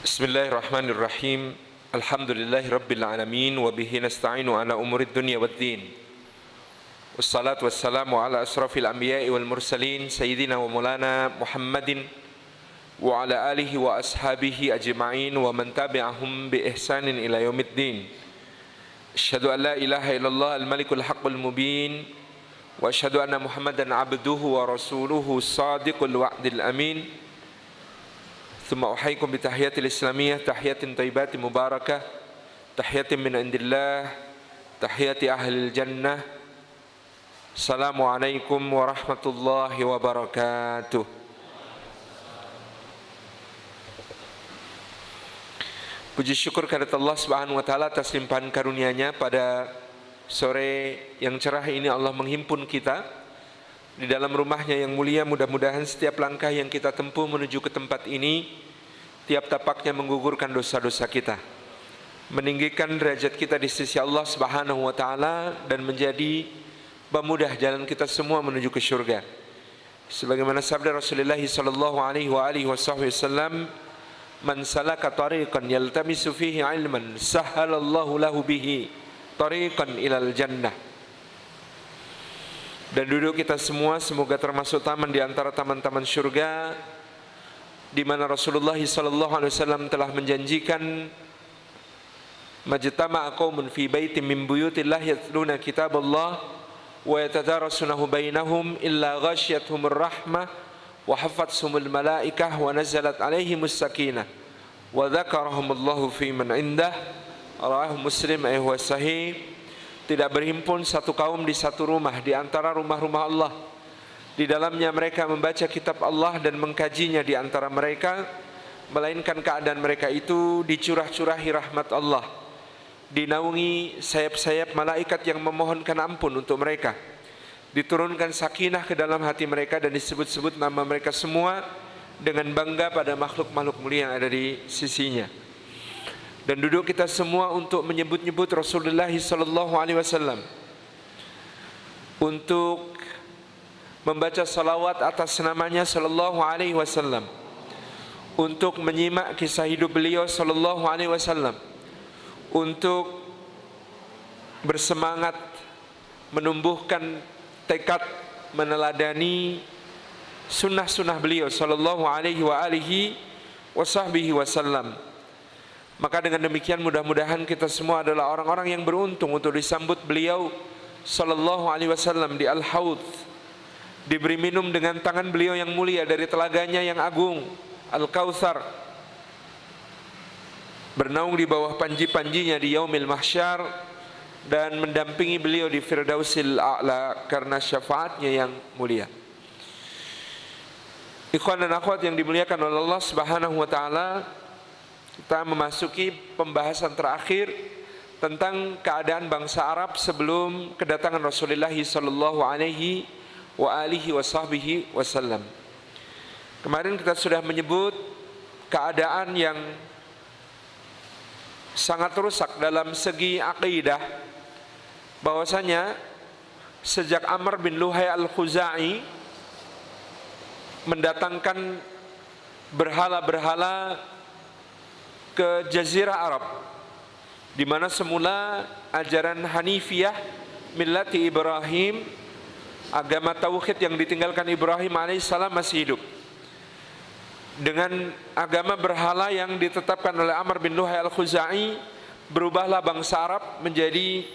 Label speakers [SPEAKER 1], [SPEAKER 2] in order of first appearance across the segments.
[SPEAKER 1] Bismillahirrahmanirrahim. Alhamdulillahi rabbil alamin wa bihi nasta'inu ala umurid dunya waddin. Wassalatu wassalamu ala asrafil anbiya'i wal mursalin sayyidina wa maulana Muhammadin wa ala alihi wa ashabihi ajma'in wa man tabi'ahum bi ihsanin ila yaumiddin. Asyhadu an la ilaha illallah al-malikul haqqul mubin wa asyhadu anna Muhammadan abduhu wa rasuluhu sadiqul wa'dil amin. Thumma uhayyikum bi tahiyatil islamiyah, tahiyatin thayyibatin mubarakah, tahiyatin min indillah, tahiyati ahlil jannah. Assalamualaikum warahmatullahi wabarakatuh. Puji syukur kehadirat Allah Subhanahu wa taala atas limpahan karunia-Nya pada sore yang cerah ini. Allah menghimpun kita di dalam rumahnya yang mulia. Mudah-mudahan setiap langkah yang kita tempuh menuju ke tempat ini, tiap tapaknya menggugurkan dosa-dosa kita, meninggikan derajat kita di sisi Allah Subhanahu wa taala, dan menjadi pemudah jalan kita semua menuju ke surga. Sebagaimana sabda Rasulullah sallallahu alaihi wasallam, "Man salaka tariqan yaltamisu fihi ilman, sahhalallahu lahu bihi tariqan ilal jannah." Dan duduk kita semua semoga termasuk taman di antara taman-taman surga, di mana Rasulullah SAW telah menjanjikan, majtama'a qaumun fi baitin min buyutillah yatluna kitaballah wa yatadarasunahu bainahum illa ghasyiyatuhumur rahmah wa hafathumul malaikah wa nazalat alaihimus sakinah wa dzakarahumullahu fi man indah. Rawahu Muslim wa sahih. Tidak berhimpun satu kaum di satu rumah di antara rumah-rumah Allah, di dalamnya mereka membaca kitab Allah dan mengkajinya di antara mereka, melainkan keadaan mereka itu dicurah-curahi rahmat Allah, dinaungi sayap-sayap malaikat yang memohonkan ampun untuk mereka, diturunkan sakinah ke dalam hati mereka, dan disebut-sebut nama mereka semua dengan bangga pada makhluk-makhluk mulia yang ada di sisinya. Dan duduk kita semua untuk menyebut-nyebut Rasulullah sallallahu alaihi wasallam, untuk membaca salawat atas namanya sallallahu alaihi wasallam, untuk menyimak kisah hidup beliau sallallahu alaihi wasallam, untuk bersemangat menumbuhkan tekad meneladani sunnah-sunnah beliau sallallahu alaihi wasallam. Maka dengan demikian mudah-mudahan kita semua adalah orang-orang yang beruntung untuk disambut beliau sallallahu alaihi wasallam di Al-Haud, diberi minum dengan tangan beliau yang mulia dari telaganya yang agung Al-Kautsar, bernaung di bawah panji-panjinya di Yaumil Mahsyar, dan mendampingi beliau di Firdausil A'la karena syafaatnya yang mulia. Ikhwan dan akhwat yang dimuliakan oleh Allah Subhanahu wa taala, kita memasuki pembahasan terakhir tentang keadaan bangsa Arab sebelum kedatangan Rasulullah sallallahu alaihi wasallam. Kemarin kita sudah menyebut keadaan yang sangat rusak dalam segi akidah, bahwasanya sejak Amr bin Luhai al-Khuzai mendatangkan berhala-berhala ke Jazirah Arab, di mana semula ajaran Hanifiyah millati Ibrahim, agama tauhid yang ditinggalkan Ibrahim alaihissalam, masih hidup. Dengan agama berhala yang ditetapkan oleh Amr bin Luhai al-Khuzai, berubahlah bangsa Arab menjadi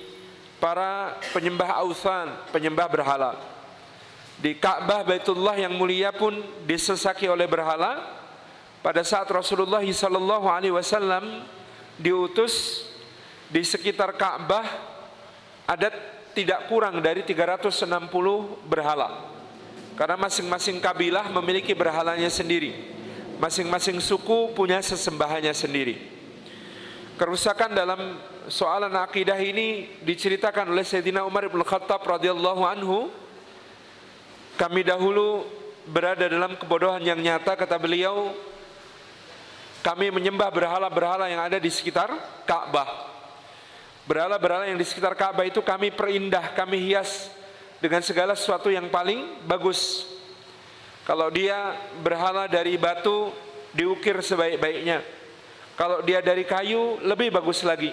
[SPEAKER 1] para penyembah authan, penyembah berhala. Di Ka'bah Baitullah yang mulia pun disesaki oleh berhala. Pada saat Rasulullah sallallahu alaihi wasallam diutus, di sekitar Ka'bah ada tidak kurang dari 360 berhala. Karena masing-masing kabilah memiliki berhalanya sendiri, masing-masing suku punya sesembahannya sendiri. Kerusakan dalam soalan akidah ini diceritakan oleh Sayyidina Umar bin Khattab radhiyallahu anhu. Kami dahulu berada dalam kebodohan yang nyata, kata beliau, kami menyembah berhala-berhala yang ada di sekitar Ka'bah. Berhala-berhala yang di sekitar Ka'bah itu kami perindah, kami hias dengan segala sesuatu yang paling bagus. Kalau dia berhala dari batu, diukir sebaik-baiknya. Kalau dia dari kayu lebih bagus lagi.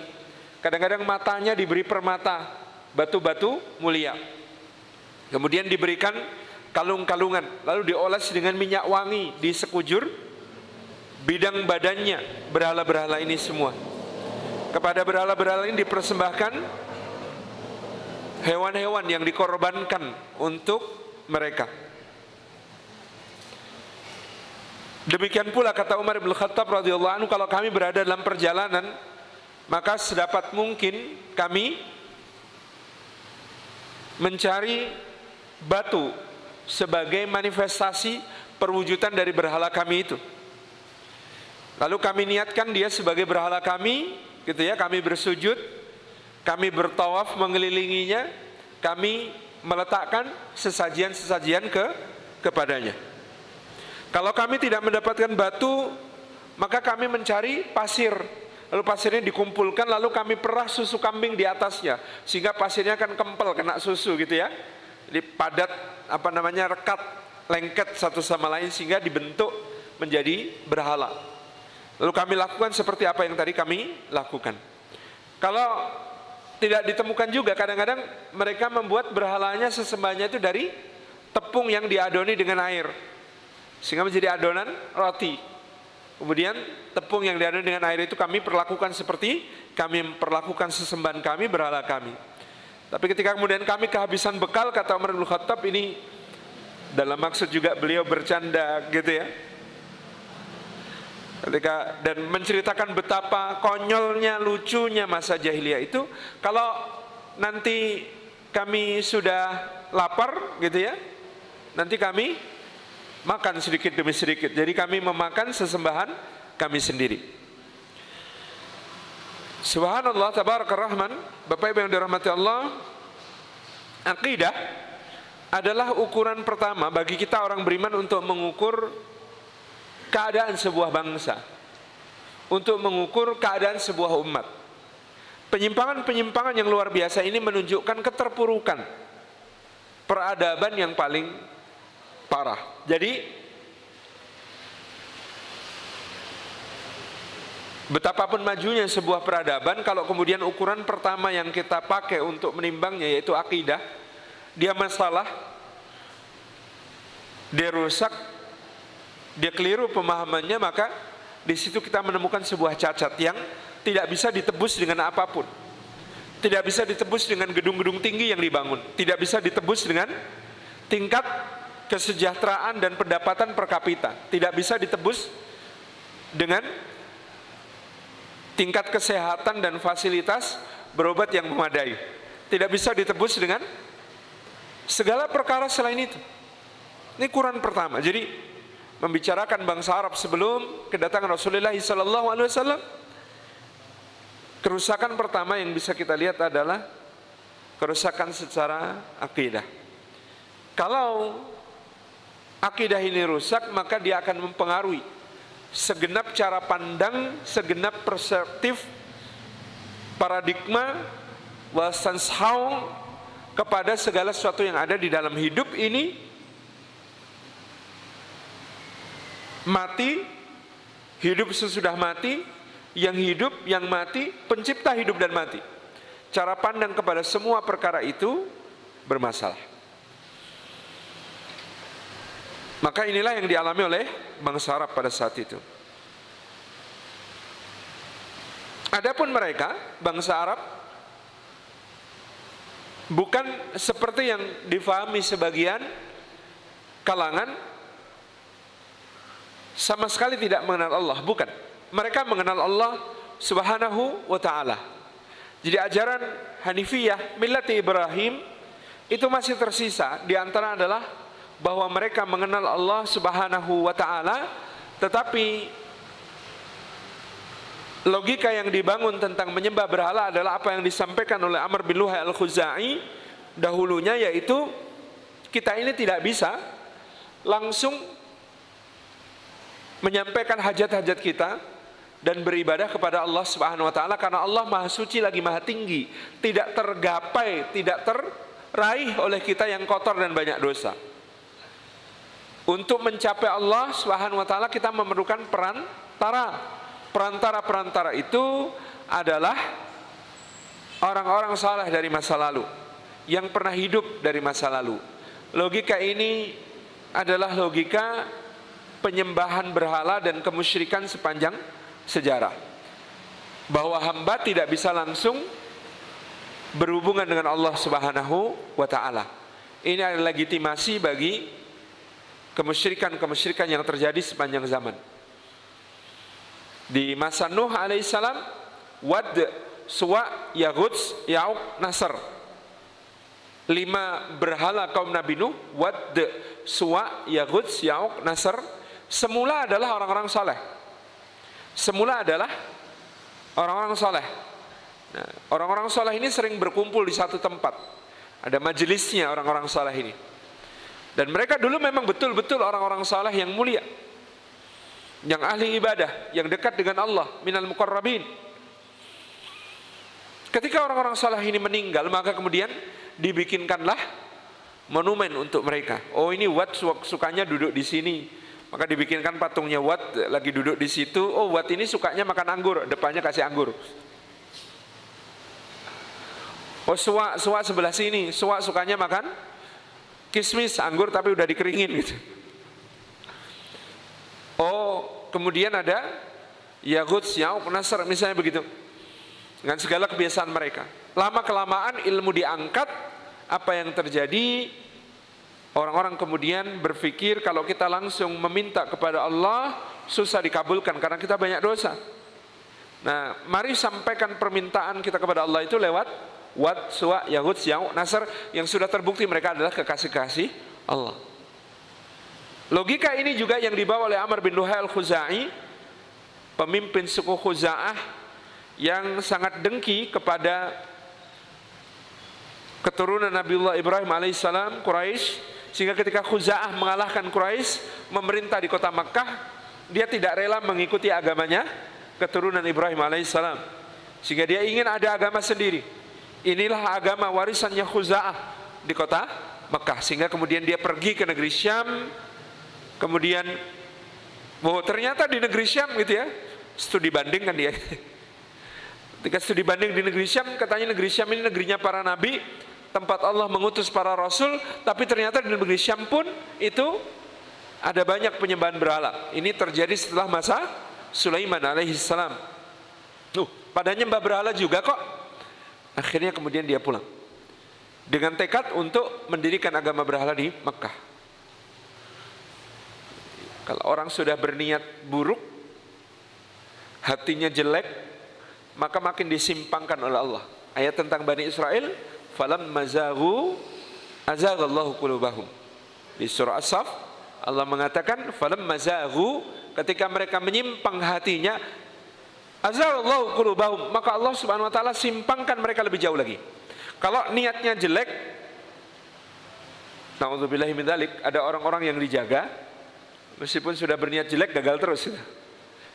[SPEAKER 1] Kadang-kadang matanya diberi permata, batu-batu mulia. Kemudian diberikan kalung-kalungan, lalu dioles dengan minyak wangi di sekujur bidang badannya berhala-berhala ini semua. Kepada berhala-berhala ini dipersembahkan hewan-hewan yang dikorbankan untuk mereka. Demikian pula kata Umar bin Khattab radhiyallahu anhu, kalau kami berada dalam perjalanan, maka sedapat mungkin kami mencari batu sebagai manifestasi perwujudan dari berhala kami itu. Lalu kami niatkan dia sebagai berhala kami, gitu ya, kami bersujud, kami bertawaf mengelilinginya, kami meletakkan sesajian-sesajian kepadanya. Kalau kami tidak mendapatkan batu, maka kami mencari pasir. Lalu pasirnya dikumpulkan, lalu kami perah susu kambing di atasnya, sehingga pasirnya akan kempel, kena susu gitu ya. Jadi padat, rekat, lengket satu sama lain, sehingga dibentuk menjadi berhala. Lalu kami lakukan seperti apa yang tadi kami lakukan. Kalau tidak ditemukan juga, kadang-kadang mereka membuat berhalanya, sesembahnya itu dari tepung yang diadoni dengan air, sehingga menjadi adonan roti. Kemudian tepung yang diadoni dengan air itu kami perlakukan seperti kami perlakukan sesembahan kami, berhala kami. Tapi ketika kemudian kami kehabisan bekal, kata Umar bin Khattab, ini dalam maksud juga beliau bercanda gitu ya, dan menceritakan betapa konyolnya, lucunya masa jahiliyah itu. Kalau nanti kami sudah lapar gitu ya, nanti kami makan sedikit demi sedikit. Jadi kami memakan sesembahan kami sendiri. Subhanallah, tabarakar rahman. Bapak Ibu yang dirahmati Allah, akidah adalah ukuran pertama bagi kita orang beriman untuk mengukur keadaan sebuah bangsa, untuk mengukur keadaan sebuah umat. Penyimpangan-penyimpangan yang luar biasa ini menunjukkan keterpurukan peradaban yang paling parah. Jadi betapapun majunya sebuah peradaban, kalau kemudian ukuran pertama yang kita pakai untuk menimbangnya yaitu akidah, dia masalah, dia rusak, dia keliru pemahamannya, maka di situ kita menemukan sebuah cacat yang tidak bisa ditebus dengan apapun. Tidak bisa ditebus dengan gedung-gedung tinggi yang dibangun, tidak bisa ditebus dengan tingkat kesejahteraan dan pendapatan per kapita, tidak bisa ditebus dengan tingkat kesehatan dan fasilitas berobat yang memadai, tidak bisa ditebus dengan segala perkara selain itu. Ini ukuran pertama. Jadi membicarakan bangsa Arab sebelum kedatangan Rasulullah SAW, kerusakan pertama yang bisa kita lihat adalah kerusakan secara akidah. Kalau akidah ini rusak, maka dia akan mempengaruhi segenap cara pandang, segenap perspektif, paradigma, wasanshau kepada segala sesuatu yang ada di dalam hidup ini. Mati, hidup sesudah mati, yang hidup, yang mati, pencipta hidup dan mati. Cara pandang kepada semua perkara itu bermasalah. Maka inilah yang dialami oleh bangsa Arab pada saat itu. Adapun mereka, bangsa Arab, bukan seperti yang difahami sebagian kalangan, sama sekali tidak mengenal Allah. Bukan. Mereka mengenal Allah Subhanahu wa ta'ala. Jadi ajaran Hanifiyah, millati Ibrahim, itu masih tersisa. Di antara adalah bahwa mereka mengenal Allah Subhanahu wa ta'ala, tetapi logika yang dibangun tentang menyembah berhala adalah apa yang disampaikan oleh Amr bin Luhai al-Khuzai dahulunya, yaitu kita ini tidak bisa langsung menyampaikan hajat-hajat kita dan beribadah kepada Allah Subhanahu wa ta'ala, karena Allah Maha Suci lagi Maha Tinggi, tidak tergapai, tidak teraih oleh kita yang kotor dan banyak dosa. Untuk mencapai Allah Subhanahu wa ta'ala kita memerlukan perantara perantara-perantara itu adalah orang-orang saleh dari masa lalu yang pernah hidup dari masa lalu. Logika ini adalah logika penyembahan berhala dan kemusyrikan sepanjang sejarah, bahwa hamba tidak bisa langsung berhubungan dengan Allah Subhanahu wa ta'ala. Ini adalah legitimasi bagi kemusyrikan-kemusyrikan yang terjadi sepanjang zaman. Di masa Nuh alaihissalam, Wad, Suwa, Yaguts, Ya'uq, Nasr. 5 berhala kaum Nabi Nuh, Wad, Suwa, Yaguts, Ya'uq, Nasr, semula adalah orang-orang saleh. Semula adalah orang-orang saleh. Nah, orang-orang saleh ini sering berkumpul di satu tempat. Ada majelisnya orang-orang saleh ini. Dan mereka dulu memang betul-betul orang-orang saleh yang mulia, yang ahli ibadah, yang dekat dengan Allah, minal muqarrabin. Ketika orang-orang saleh ini meninggal, maka kemudian dibikinkanlah monumen untuk mereka. Oh, ini Wat sukanya duduk di sini, maka dibikinkan patungnya Wat lagi duduk di situ. Oh, Wat ini sukanya makan anggur, depannya kasih anggur. Oh, Suwa sebelah sini, Suwa sukanya makan kismis, anggur tapi udah dikeringin gitu. Oh, kemudian ada Yaguts, Ya'uq, Nasr, misalnya begitu. Dengan segala kebiasaan mereka. Lama kelamaan ilmu diangkat, apa yang terjadi? Orang-orang kemudian berpikir kalau kita langsung meminta kepada Allah susah dikabulkan karena kita banyak dosa. Nah, mari sampaikan permintaan kita kepada Allah itu lewat Wad, Suwa, Yaguts, Ya'uq, Nasr, yang sudah terbukti mereka adalah kekasih-kasih Allah. Logika ini juga yang dibawa oleh Amr bin Luhai al-Khuzai, pemimpin suku Khuza'ah yang sangat dengki kepada keturunan Nabiullah Ibrahim alaihissalam, Quraisy, sehingga ketika Khuza'ah mengalahkan Quraisy memerintah di kota Makkah, dia tidak rela mengikuti agamanya keturunan Ibrahim alaihissalam, sehingga dia ingin ada agama sendiri. Inilah agama warisannya Khuza'ah di kota Mekah, sehingga kemudian dia pergi ke negeri Syam. Kemudian ternyata di negeri Syam gitu ya, studi banding kan dia. Ketika studi banding di negeri Syam, katanya negeri Syam ini negerinya para nabi, tempat Allah mengutus para rasul, tapi ternyata di negeri Syam pun itu ada banyak penyembahan berhala. Ini terjadi setelah masa Sulaiman alaihissalam. Pada nyembah berhala juga kok. Akhirnya kemudian dia pulang dengan tekad untuk mendirikan agama berhala di Mekah. Kalau orang sudah berniat buruk, hatinya jelek, maka makin disimpangkan oleh Allah. Ayat tentang Bani Israel, falamma zaghu azaghallahu qulubahum. Di surah As-Saff Allah mengatakan falamma zaghu, ketika mereka menyimpang hatinya, azaghallahu qulubahum, maka Allah Subhanahu wa taala simpangkan mereka lebih jauh lagi. Kalau niatnya jelek, naudzubillahi min dzalik, ada orang-orang yang dijaga meskipun sudah berniat jelek gagal terus.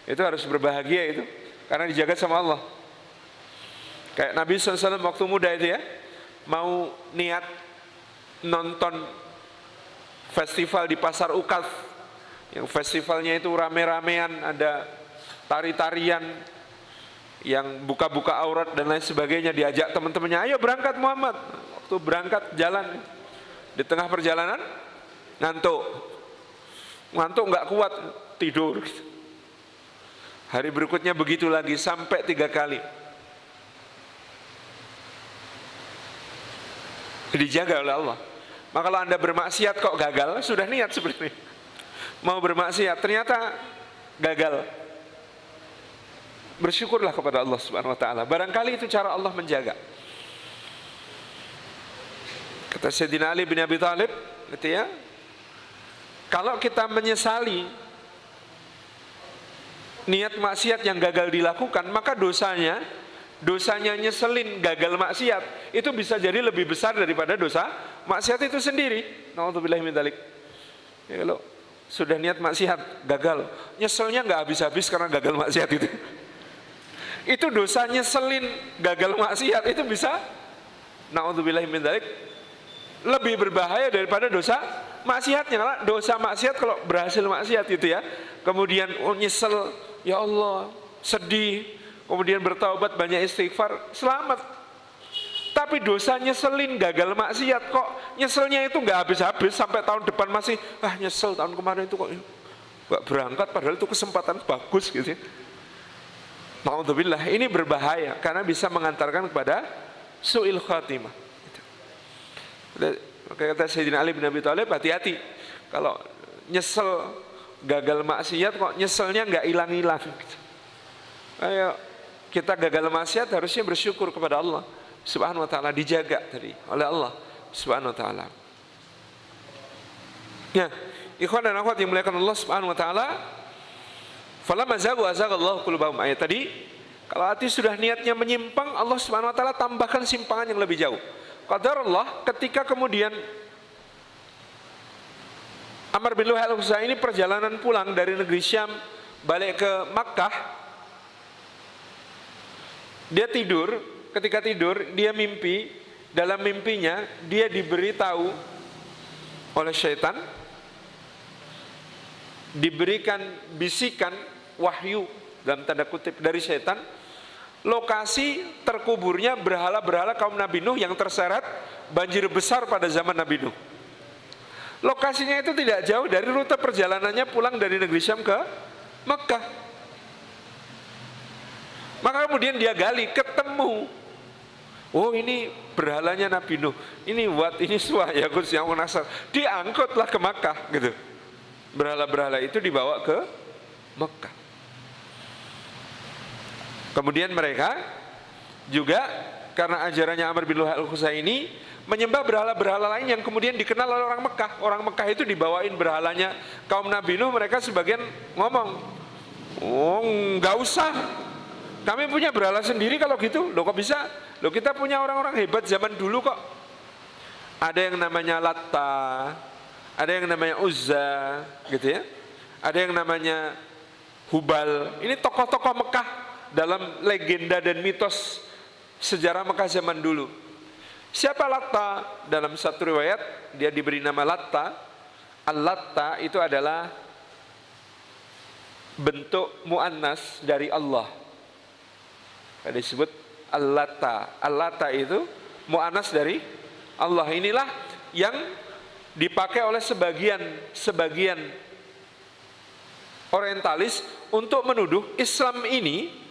[SPEAKER 1] Itu harus berbahagia itu, karena dijaga sama Allah. Kayak Nabi SAW waktu muda itu ya, mau niat nonton festival di Pasar Ukaz, yang festivalnya itu rame-ramean, ada tari-tarian, yang buka-buka aurat dan lain sebagainya. Diajak teman-temannya, ayo berangkat Muhammad. Waktu berangkat jalan, di tengah perjalanan ngantuk nggak kuat, tidur. Hari berikutnya begitu lagi sampai 3 kali. Dijaga oleh Allah. Maka kalau Anda bermaksiat kok gagal, sudah niat seperti ini, mau bermaksiat ternyata gagal, bersyukurlah kepada Allah Subhanahu wa taala. Barangkali itu cara Allah menjaga. Kata Sayyidina Ali bin Abi Thalib, gitu ya, kalau kita menyesali niat maksiat yang gagal dilakukan, maka dosanya nyeselin gagal maksiat itu bisa jadi lebih besar daripada dosa maksiat itu sendiri. Nauzubillahi min dzalik. Ya, kalau sudah niat maksiat gagal, nyeselnya nggak habis-habis karena gagal maksiat itu. Itu dosa nyeselin gagal maksiat itu bisa, naudzubillahi min dzalik, lebih berbahaya daripada dosa maksiatnya. Karena dosa maksiat kalau berhasil maksiat itu ya, kemudian nyesel, ya Allah sedih, kemudian bertaubat, banyak istighfar, selamat. Tapi dosa nyeselin, gagal maksiat, kok nyeselnya itu nggak habis-habis sampai tahun depan masih nyesel tahun kemarin itu kok nggak berangkat, padahal itu kesempatan bagus gitu ya. Na'udzubillah, ini berbahaya karena bisa mengantarkan kepada su'il khatimah. Maka kata Sayyidina Ali bin Abi Thalib, hati-hati kalau nyesel gagal maksiat kok nyeselnya nggak hilang-hilang. Ayo kita gagal maksiat harusnya bersyukur kepada Allah Subhanahu wa ta'ala, dijaga tadi oleh Allah Subhanahu wa ta'ala. Ya, ikhwan dan akhwat yang dimuliakan Allah Subhanahu wa ta'ala, falamma zagu azaghallahu qulubahum, ayat tadi, kalau hati sudah niatnya menyimpang, Allah Subhanahu wa ta'ala tambahkan simpangan yang lebih jauh. Qadarullah, ketika kemudian Amr bin Luhai al-Khuzai ini perjalanan pulang dari negeri Syam balik ke Makkah, dia tidur. Ketika tidur dia mimpi, dalam mimpinya dia diberitahu oleh syaitan, diberikan bisikan wahyu dalam tanda kutip dari syaitan, lokasi terkuburnya berhala-berhala kaum Nabi Nuh yang terseret banjir besar pada zaman Nabi Nuh. Lokasinya itu tidak jauh dari rute perjalanannya pulang dari negeri Syam ke Mekah. Maka kemudian dia gali, ketemu, oh ini berhalanya Nabi Nuh, ini Wat, ini Suwah, Yaghus, Ya'uq, Nasr. Diangkutlah ke Makkah gitu. Berhala-berhala itu dibawa ke Makkah. Kemudian mereka juga karena ajarannya Amr bin Luhai al-Khuzai ini menyembah berhala-berhala lain yang kemudian dikenal oleh orang Mekah. Orang Mekah itu dibawain berhalanya kaum Nabi Nuh, mereka sebagian ngomong, oh nggak usah, kami punya berhala sendiri kalau gitu. Loh kok bisa? Loh kita punya orang-orang hebat zaman dulu kok. Ada yang namanya Latta, ada yang namanya Uzza, gitu ya. Ada yang namanya Hubal. Ini tokoh-tokoh Mekah dalam legenda dan mitos sejarah Mekah zaman dulu. Siapa Latta? Dalam satu riwayat dia diberi nama Latta. Al-Latta itu adalah bentuk mu'annas dari Allah. Ada disebut Al-Latta. Al-Latta itu mu'annas dari Allah. Inilah yang dipakai oleh sebagian orientalis untuk menuduh Islam ini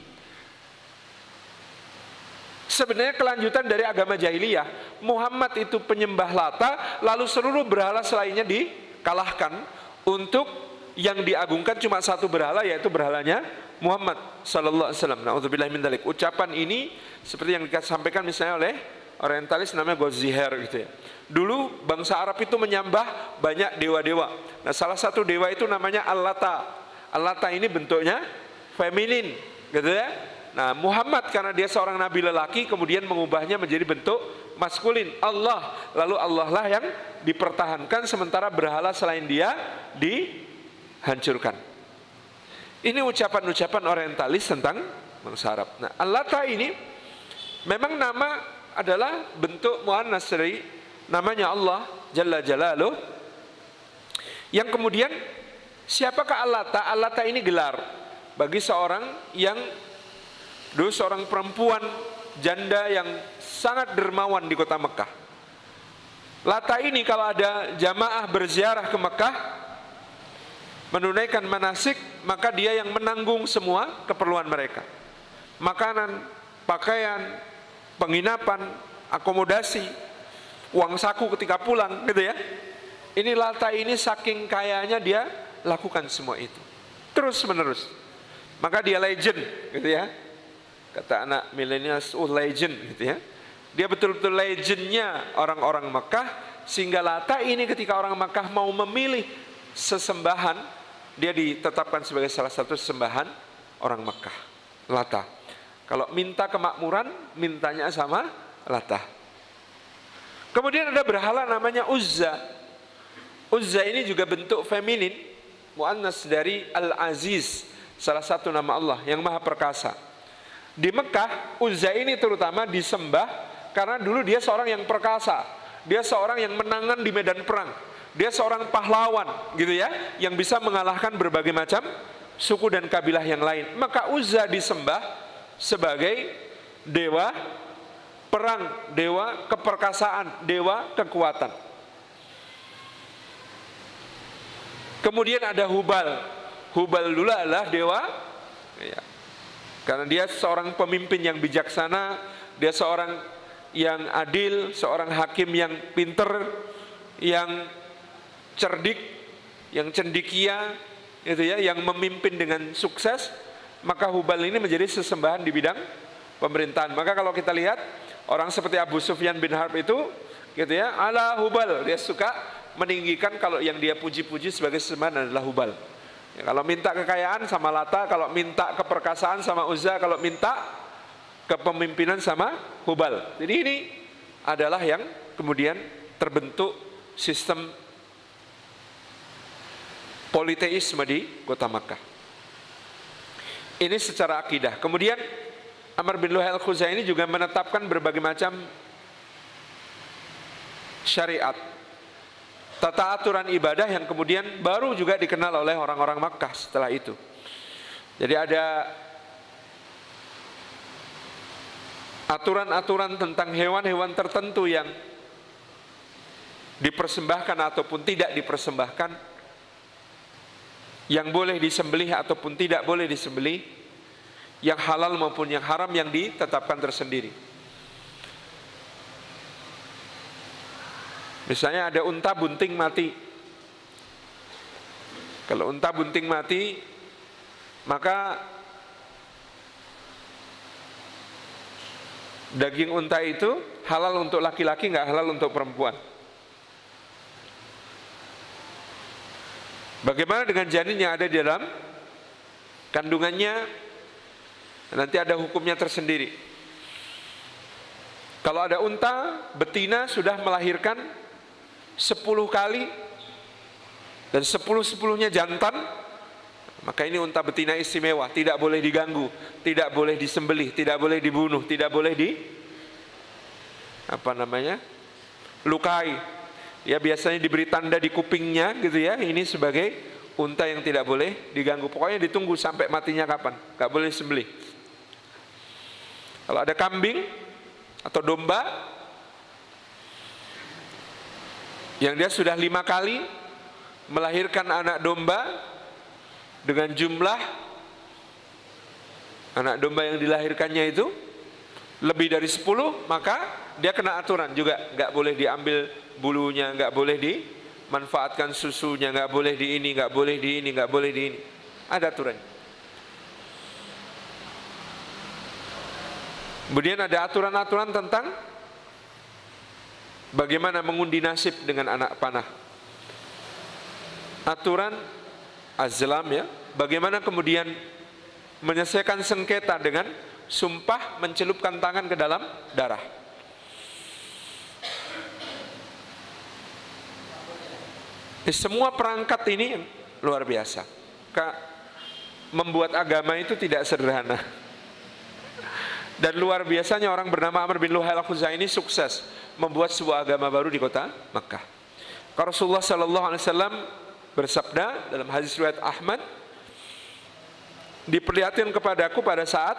[SPEAKER 1] sebenarnya kelanjutan dari agama jahiliyah. Muhammad itu penyembah Latta, lalu seluruh berhala selainnya dikalahkan untuk yang diagungkan cuma satu berhala, yaitu berhalanya Muhammad sallallahu alaihi wasallam. Na'udzubillah min dzalik. Ucapan ini seperti yang disampaikan misalnya oleh orientalis namanya Goldziher gitu ya. Dulu bangsa Arab itu menyembah banyak dewa-dewa. Nah, salah satu dewa itu namanya Al-Latta. Al-Latta ini bentuknya feminin gitu ya. Nah, Muhammad karena dia seorang nabi lelaki kemudian mengubahnya menjadi bentuk maskulin, Allah. Lalu Allah lah yang dipertahankan sementara berhala selain dia dihancurkan. Ini ucapan-ucapan orientalis tentang bangsa Arab. Nah, Al-Latta ini memang nama adalah bentuk muannas dari namanya Allah Jalla Jalaluh. Yang kemudian siapakah Al-Latta? Al-Latta ini gelar bagi seorang yang dulu seorang perempuan janda yang sangat dermawan di kota Mekah. Latta ini kalau ada jamaah berziarah ke Mekah menunaikan manasik, maka dia yang menanggung semua keperluan mereka. Makanan, pakaian, penginapan, akomodasi, uang saku ketika pulang gitu ya. Ini Latta ini saking kayanya dia lakukan semua itu terus menerus. Maka dia legend gitu ya. Kata anak milenial, legend gitu ya. Dia betul-betul legendnya orang-orang Mekah, sehingga Latta ini ketika orang Mekah mau memilih sesembahan, dia ditetapkan sebagai salah satu sembahan orang Mekah, Latta. Kalau minta kemakmuran, mintanya sama Latta. Kemudian ada berhala namanya Uzza. Uzza ini juga bentuk feminin, muannas dari Al-Aziz, salah satu nama Allah yang maha perkasa. Di Mekah, Uzza ini terutama disembah karena dulu dia seorang yang perkasa. Dia seorang yang menangan di medan perang. Dia seorang pahlawan gitu ya, yang bisa mengalahkan berbagai macam suku dan kabilah yang lain. Maka Uzza disembah sebagai dewa perang, dewa keperkasaan, dewa kekuatan. Kemudian ada Hubal. Hubal dulu adalah dewa, ya, karena dia seorang pemimpin yang bijaksana, dia seorang yang adil, seorang hakim yang pinter, yang cerdik, yang cendekia, itu ya, yang memimpin dengan sukses. Maka Hubal ini menjadi sesembahan di bidang pemerintahan. Maka kalau kita lihat orang seperti Abu Sufyan bin Harb itu, gitu ya, ala Hubal, dia suka meninggikan kalau yang dia puji-puji sebagai sesembahan adalah Hubal. Ya, kalau minta kekayaan sama Lata, kalau minta keperkasaan sama Uzza, kalau minta kepemimpinan sama Hubal. Jadi ini adalah yang kemudian terbentuk sistem politeisme di kota Makkah. Ini secara akidah. Kemudian Amr bin Luhai al-Khuzai ini juga menetapkan berbagai macam syariat, tata aturan ibadah yang kemudian baru juga dikenal oleh orang-orang Makkah setelah itu. Jadi ada aturan-aturan tentang hewan-hewan tertentu yang dipersembahkan ataupun tidak dipersembahkan, yang boleh disembelih ataupun tidak boleh disembelih, yang halal maupun yang haram, yang ditetapkan tersendiri. Misalnya ada unta bunting mati. Kalau unta bunting mati, maka daging unta itu halal untuk laki-laki, nggak halal untuk perempuan. Bagaimana dengan janin yang ada di dalam kandungannya? Nanti ada hukumnya tersendiri. Kalau ada unta betina sudah melahirkan 10 kali dan 10-10-nya jantan, maka ini unta betina istimewa, tidak boleh diganggu, tidak boleh disembelih, tidak boleh dibunuh, tidak boleh lukai. Ya, biasanya diberi tanda di kupingnya gitu ya, ini sebagai unta yang tidak boleh diganggu. Pokoknya ditunggu sampai matinya kapan, nggak boleh disembelih. Kalau ada kambing atau domba yang dia sudah 5 kali melahirkan anak domba dengan jumlah anak domba yang dilahirkannya itu lebih dari 10, maka dia kena aturan juga. Nggak boleh diambil bulunya, nggak boleh dimanfaatkan susunya, nggak boleh di ini, nggak boleh di ini, nggak boleh di ini. Ada aturan. Kemudian ada aturan-aturan tentang bagaimana mengundi nasib dengan anak panah. Aturan azlam ya, bagaimana kemudian menyelesaikan sengketa dengan sumpah mencelupkan tangan ke dalam darah. Semua perangkat ini luar biasa. Membuat agama itu tidak sederhana. Dan luar biasanya orang bernama Amr bin Luhai al-Khuzai ini sukses membuat sebuah agama baru di kota Makkah. Rasulullah sallallahu alaihi wasallam bersabda dalam hadis riwayat Ahmad, diperlihatkan kepadaku pada saat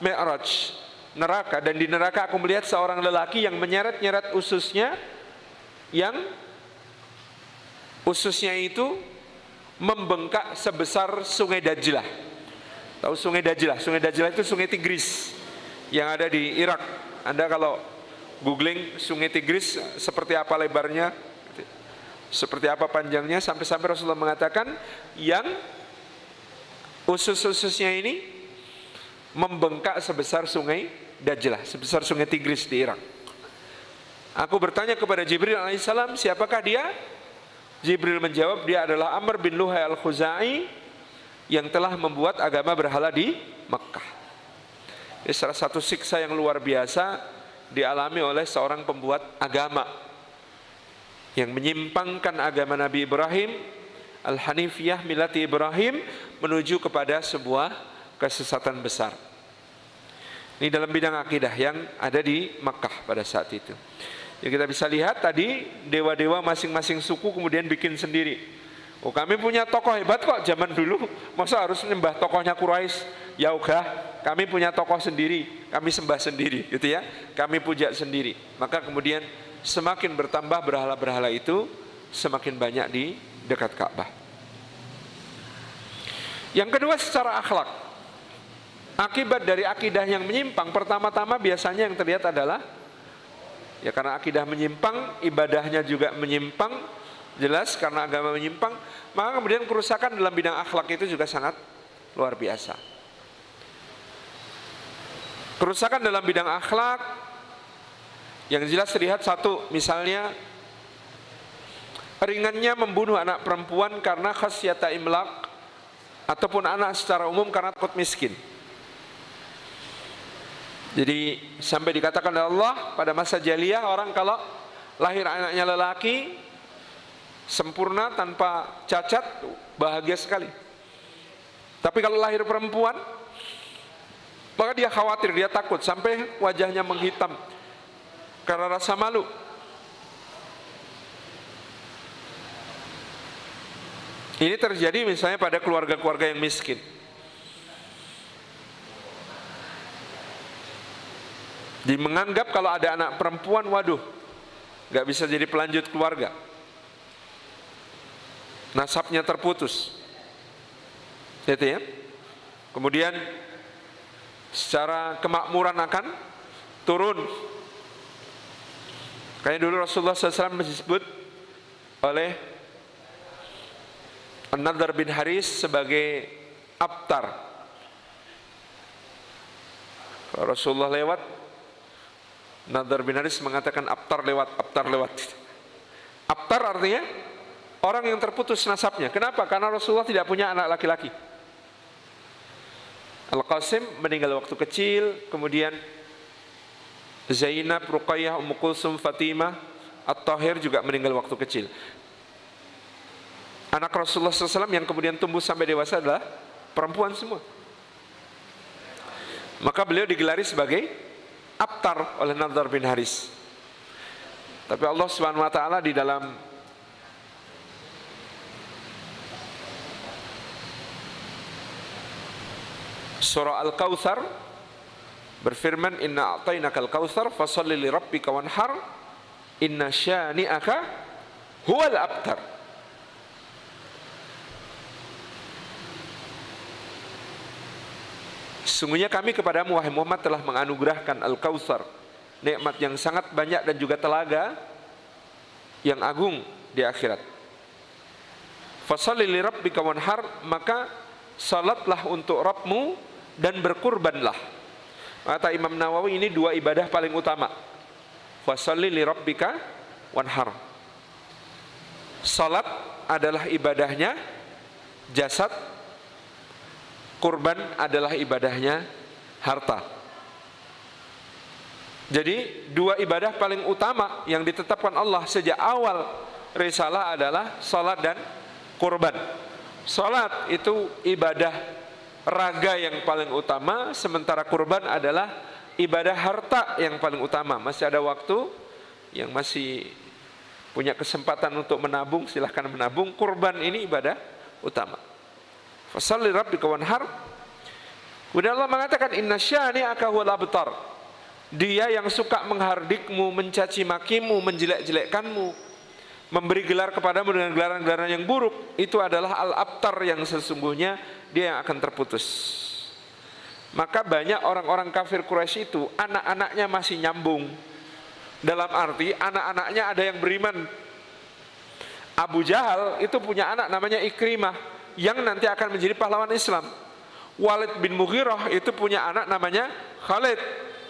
[SPEAKER 1] Mi'raj neraka, dan di neraka aku melihat seorang lelaki yang menyeret-nyeret ususnya, yang ususnya itu membengkak sebesar sungai Dajlah. Tahu sungai Dajlah? Sungai Dajlah itu sungai Tigris yang ada di Irak. Anda kalau googling sungai Tigris seperti apa lebarnya, seperti apa panjangnya, sampai-sampai Rasulullah mengatakan yang usus-ususnya ini membengkak sebesar sungai Dajlah, sebesar sungai Tigris di Irak. Aku bertanya kepada Jibril alaihissalam, siapakah dia? Jibril menjawab, dia adalah Amr bin Luhai al-Khuzai yang telah membuat agama berhala di Makkah. Ini salah satu siksa yang luar biasa dialami oleh seorang pembuat agama yang menyimpangkan agama Nabi Ibrahim, Al-Hanifiyah milati Ibrahim, menuju kepada sebuah kesesatan besar. Ini dalam bidang akidah yang ada di Makkah pada saat itu. Ya, kita bisa lihat tadi dewa-dewa masing-masing suku kemudian bikin sendiri. Oh, kami punya tokoh hebat kok zaman dulu, masa harus menyembah tokohnya Quraisy? Ya udah, kami punya tokoh sendiri, kami sembah sendiri, gitu ya. Kami puja sendiri. Maka kemudian semakin bertambah berhala-berhala itu, semakin banyak di dekat Ka'bah. Yang kedua, secara akhlak. Akibat dari akidah yang menyimpang, pertama-tama biasanya yang terlihat adalah, ya karena akidah menyimpang, ibadahnya juga menyimpang, jelas karena agama menyimpang, maka kemudian kerusakan dalam bidang akhlak itu juga sangat luar biasa. Kerusakan dalam bidang akhlak yang jelas terlihat, satu, misalnya ringannya membunuh anak perempuan karena khasyata imlaq, ataupun anak secara umum karena takut miskin. Jadi sampai dikatakan oleh Allah pada masa jahiliyah, orang kalau lahir anaknya lelaki sempurna tanpa cacat, bahagia sekali. Tapi kalau lahir perempuan, maka dia khawatir, dia takut, sampai wajahnya menghitam karena rasa malu. Ini terjadi misalnya pada keluarga-keluarga yang miskin. Jadi menganggap kalau ada anak perempuan, waduh, gak bisa jadi pelanjut keluarga, nasabnya terputus, gitu ya. Kemudian secara kemakmuran akan turun. Kayak dulu Rasulullah SAW disebut oleh An-Nadhr bin Haris sebagai abtar. Kalau Rasulullah lewat, Nadhr bin Haris mengatakan abtar lewat, abtar lewat. Abtar artinya orang yang terputus nasabnya. Kenapa? Karena Rasulullah tidak punya anak laki-laki. Al-Qasim meninggal waktu kecil, kemudian Zainab, Ruqayyah, Ummu Kulsum, Fatimah, At-Tahir juga meninggal waktu kecil. Anak Rasulullah SAW yang kemudian tumbuh sampai dewasa adalah perempuan semua. Maka beliau digelari sebagai abtar oleh Nadhr bin Haris. Tapi Allah Subhanahu wa taala di dalam surah Al-Kautsar berfirman, inna a'tainakal kautsar fasholli li rabbika wanhar inna syani'aka huwal abtar. Sesungguhnya kami kepadamu wahai Muhammad telah menganugerahkan Al-Kautsar, nikmat yang sangat banyak dan juga telaga yang agung di akhirat. Fasholli li rabbika wanhar, maka salatlah untuk Rabbmu dan berkurbanlah. Kata Imam Nawawi, ini dua ibadah paling utama. Fasholli li rabbika wanhar. Salat adalah ibadahnya jasad, kurban adalah ibadahnya harta. Jadi dua ibadah paling utama yang ditetapkan Allah sejak awal risalah adalah salat dan kurban. Salat itu ibadah raga yang paling utama, sementara kurban adalah ibadah harta yang paling utama. Masih ada waktu, yang masih punya kesempatan untuk menabung, silahkan menabung. Kurban ini ibadah utama. Fasholli rabbika wanhar. Kemudian Allah mengatakan inna syani'aka huwal abtar. Dia yang suka menghardikmu, mencaci makimu, menjelek-jelekkanmu, memberi gelar kepadamu dengan gelaran-gelaran yang buruk, itu adalah al-abtar yang sesungguhnya dia yang akan terputus. Maka banyak orang-orang kafir Quraisy itu anak-anaknya masih nyambung. Dalam arti anak-anaknya ada yang beriman. Abu Jahal itu punya anak namanya Ikrimah, yang nanti akan menjadi pahlawan Islam. Walid bin Mughirah itu punya anak namanya Khalid,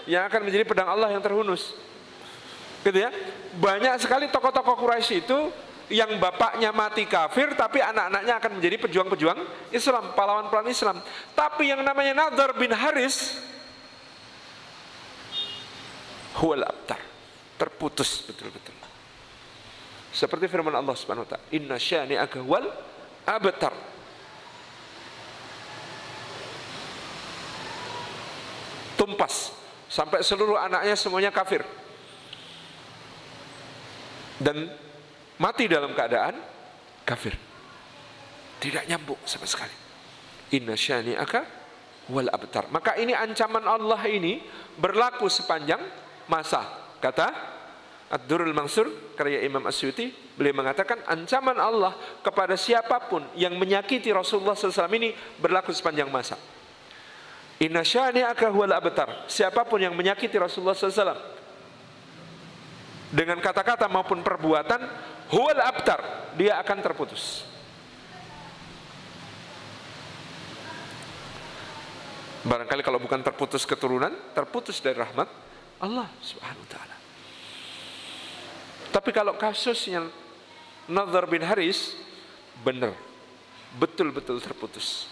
[SPEAKER 1] yang akan menjadi pedang Allah yang terhunus. Gitu ya. Banyak sekali tokoh-tokoh Quraisy itu yang bapaknya mati kafir, tapi anak-anaknya akan menjadi pejuang-pejuang Islam, pahlawan-pahlawan Islam. Tapi yang namanya Nadhr bin Haris huwal abtar, terputus betul-betul. Seperti firman Allah Subhanahu wa taala, inna syani'aka huwal abtar. Tumpas sampai seluruh anaknya semuanya kafir dan mati dalam keadaan kafir. Tidak nyambung sama sekali. Inna syani'aka wal abtar. Maka ini ancaman Allah ini berlaku sepanjang masa. Kata Ad-Durrul Mansur karya Imam Asyuti, beliau mengatakan ancaman Allah kepada siapapun yang menyakiti Rasulullah SAW ini berlaku sepanjang masa. Inna syani'aka wal abtar. Siapapun yang menyakiti Rasulullah SAW dengan kata-kata maupun perbuatan, huwal abtar, dia akan terputus. Barangkali kalau bukan terputus keturunan, terputus dari rahmat Allah Subhanahu wa ta'ala. Tapi kalau kasusnya Nadhr bin Haris, benar, betul-betul terputus.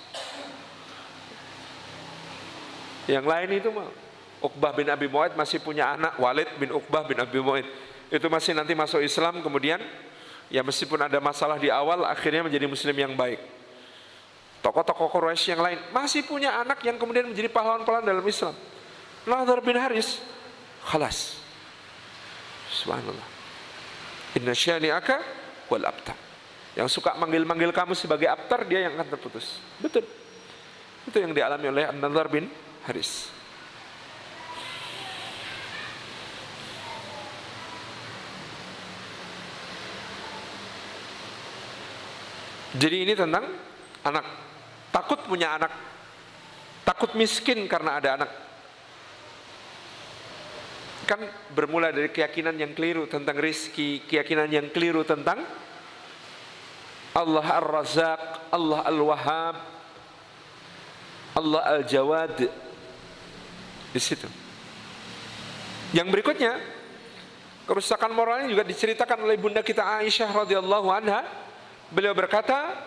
[SPEAKER 1] Yang lain itu mah, Uqbah bin Abi Mu'ayth masih punya anak, Walid bin Uqbah bin Abi Mu'ayth, itu masih nanti masuk Islam, kemudian ya meskipun ada masalah di awal, akhirnya menjadi muslim yang baik. Tokoh-tokoh Quraisy yang lain masih punya anak yang kemudian menjadi pahlawan-pahlawan dalam Islam. Nadhr bin Haris, khalas. Subhanallah. Inna syani'aka wal abtar. Yang suka manggil-manggil kamu sebagai abtar, dia yang akan terputus. Betul. Itu yang dialami oleh Nadhr bin Haris. Jadi ini tentang anak. Takut punya anak, takut miskin karena ada anak. Kan bermula dari keyakinan yang keliru tentang rizki, keyakinan yang keliru tentang Allah Ar-Razzaq, Allah Al-Wahhab, Allah Al-Jawad. Di situ. Yang berikutnya, kerusakan moralnya juga diceritakan oleh bunda kita Aisyah radhiyallahu anha. Beliau berkata,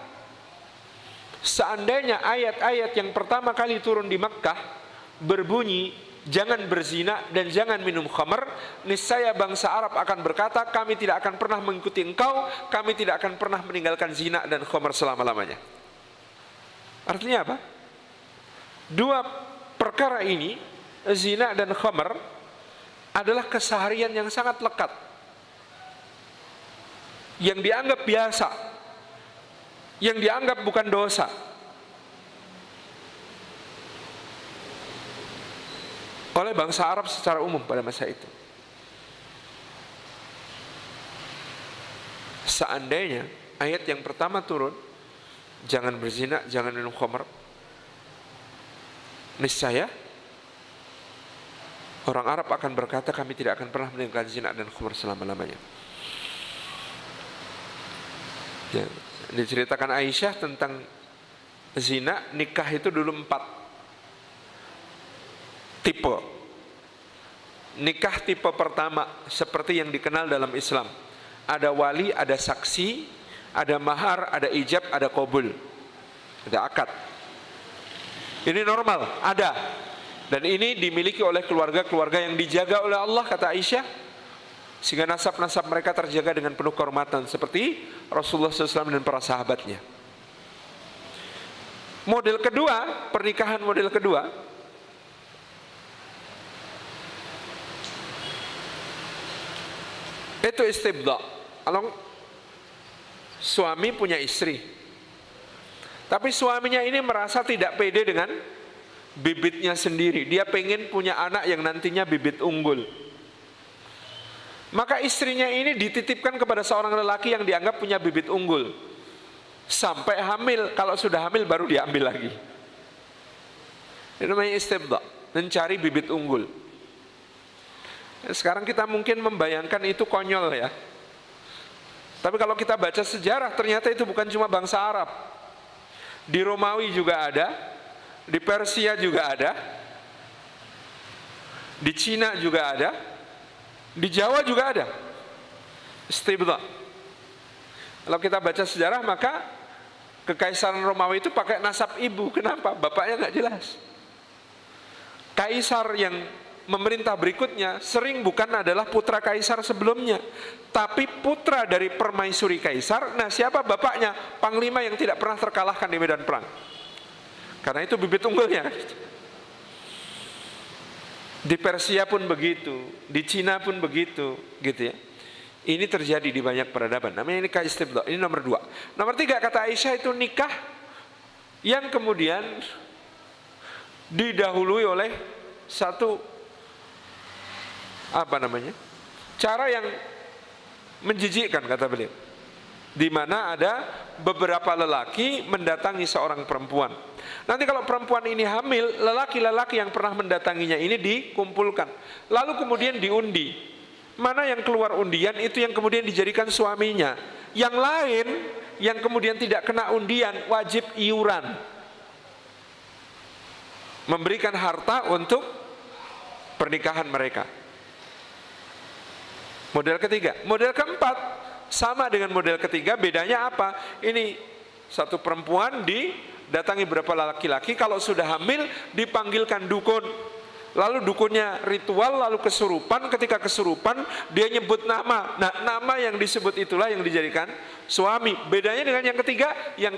[SPEAKER 1] seandainya ayat-ayat yang pertama kali turun di Makkah berbunyi jangan berzina dan jangan minum khamar, niscaya bangsa Arab akan berkata, kami tidak akan pernah mengikuti engkau, kami tidak akan pernah meninggalkan zina dan khamar selama-lamanya. Artinya apa? Dua perkara ini, zina dan khamar, adalah keseharian yang sangat lekat, yang dianggap biasa, yang dianggap bukan dosa. Oleh bangsa Arab secara umum pada masa itu. Seandainya ayat yang pertama turun, jangan berzina, jangan minum khamar, niscaya orang Arab akan berkata, kami tidak akan pernah meninggalkan zina dan khamar selama-lamanya. Ya. Diceritakan Aisyah tentang zina, nikah itu dulu 4 tipe. Nikah tipe pertama seperti yang dikenal dalam Islam, ada wali, ada saksi, ada mahar, ada ijab, ada qabul, ada akad. Ini normal, ada. Dan ini dimiliki oleh keluarga-keluarga yang dijaga oleh Allah, kata Aisyah, sehingga nasab-nasab mereka terjaga dengan penuh kehormatan seperti Rasulullah SAW dan para sahabatnya. Model kedua, pernikahan model kedua, itu istibda. Kalau suami punya istri, tapi suaminya ini merasa tidak pede dengan bibitnya sendiri, dia pengen punya anak yang nantinya bibit unggul. Maka istrinya ini dititipkan kepada seorang lelaki yang dianggap punya bibit unggul sampai hamil. Kalau sudah hamil baru diambil lagi. Ini namanya istibda, mencari bibit unggul. Sekarang kita mungkin membayangkan itu konyol ya. Tapi kalau kita baca sejarah, ternyata itu bukan cuma bangsa Arab. Di Romawi juga ada, di Persia juga ada, di Cina juga ada, di Jawa juga ada istibda. Kalau kita baca sejarah, maka kekaisaran Romawi itu pakai nasab ibu. Kenapa? Bapaknya nggak jelas. Kaisar yang memerintah berikutnya sering bukan adalah putra kaisar sebelumnya, tapi putra dari permaisuri kaisar. Nah, siapa bapaknya? Panglima yang tidak pernah terkalahkan di medan perang. Karena itu bibit unggulnya. Di Persia pun begitu, di Cina pun begitu, gitu ya. Ini terjadi di banyak peradaban. Namanya nikah istibdha. Ini nomor 2. Nomor 3 kata Aisyah itu nikah yang kemudian didahului oleh satu cara yang menjijikkan kata beliau, di mana ada beberapa lelaki mendatangi seorang perempuan. Nanti kalau perempuan ini hamil, lelaki-lelaki yang pernah mendatanginya ini dikumpulkan, lalu kemudian diundi. Mana yang keluar undian itu yang kemudian dijadikan suaminya. Yang lain yang kemudian tidak kena undian wajib iuran, memberikan harta untuk pernikahan mereka. Model ketiga. Model keempat sama dengan model ketiga, bedanya apa? Ini satu perempuan didatangi beberapa laki-laki, kalau sudah hamil dipanggilkan dukun. Lalu dukunnya ritual, lalu kesurupan. Ketika kesurupan dia nyebut nama. Nah, nama yang disebut itulah yang dijadikan suami. Bedanya dengan yang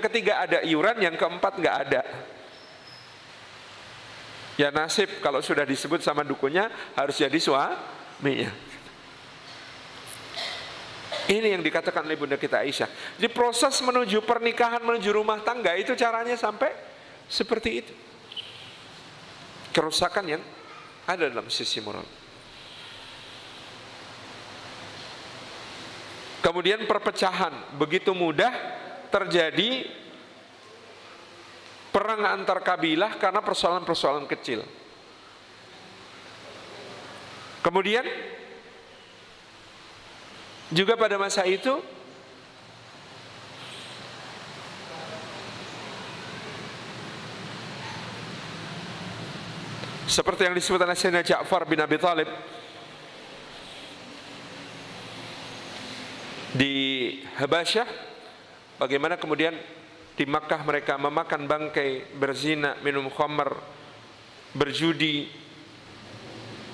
[SPEAKER 1] ketiga ada iuran, yang keempat nggak ada. Ya nasib kalau sudah disebut sama dukunnya harus jadi suaminya. Ini yang dikatakan oleh Bunda kita Aisyah. Di proses menuju pernikahan, menuju rumah tangga itu caranya sampai seperti itu. Kerusakan yang ada dalam sisi moral. Kemudian perpecahan, begitu mudah terjadi perang antar kabilah karena persoalan-persoalan kecil. Kemudian juga pada masa itu seperti yang disebut oleh Sayyidina Ja'far bin Abi Thalib di Habasyah, bagaimana kemudian di Makkah mereka memakan bangkai, berzina, minum khamr, berjudi.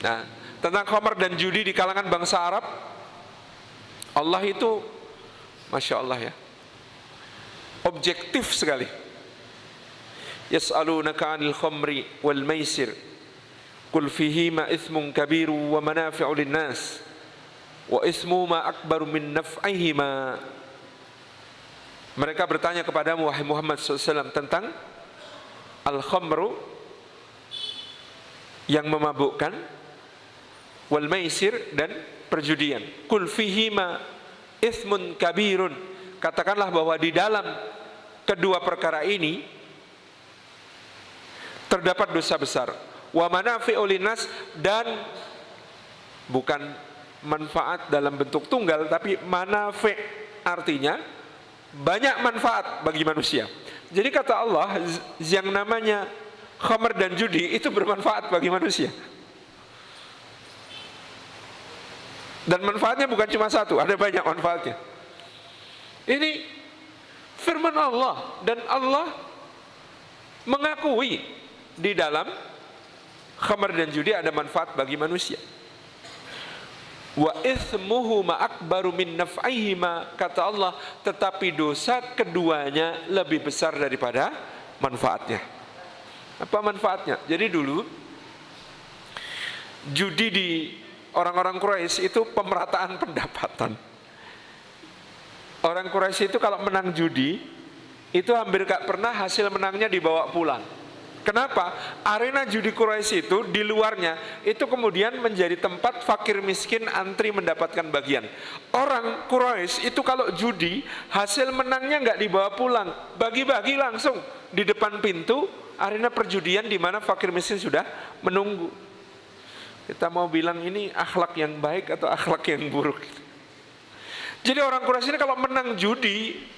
[SPEAKER 1] Nah, tentang khamr dan judi di kalangan bangsa Arab, Allah itu Masya Allah ya, objektif sekali. Yas'alunaka 'anil khamri wal maisir qul fihima ithmun kabiru wa manafi'u linnas wa ismuhuma akbaru min naf'ihima. Mereka bertanya kepadamu wahai Muhammad SAW tentang al-khamru yang memabukkan, wal maisir dan perjudian. Qul fihima ithmun kabirun, katakanlah bahwa di dalam kedua perkara ini terdapat dosa besar. Wa manafi'u linnas, dan bukan manfaat dalam bentuk tunggal, tapi manafi' artinya banyak manfaat bagi manusia. Jadi kata Allah, yang namanya khamr dan judi itu bermanfaat bagi manusia. Dan manfaatnya bukan cuma satu, ada banyak manfaatnya. Ini firman Allah, dan Allah mengakui di dalam khamr dan judi ada manfaat bagi manusia. Wa ithmuhuma akbaru min naf'ihima, kata Allah, tetapi dosa keduanya lebih besar daripada manfaatnya. Apa manfaatnya? Jadi dulu judi di orang-orang Quraisy itu pemerataan pendapatan. Orang Quraisy itu kalau menang judi itu hampir gak pernah hasil menangnya dibawa pulang. Kenapa? Arena judi Quraisy itu di luarnya itu kemudian menjadi tempat fakir miskin antri mendapatkan bagian. Orang Quraisy itu kalau judi hasil menangnya nggak dibawa pulang, bagi-bagi langsung di depan pintu arena perjudian di mana fakir miskin sudah menunggu. Kita mau bilang ini akhlak yang baik atau akhlak yang buruk? Jadi orang Quraisy ini kalau menang judi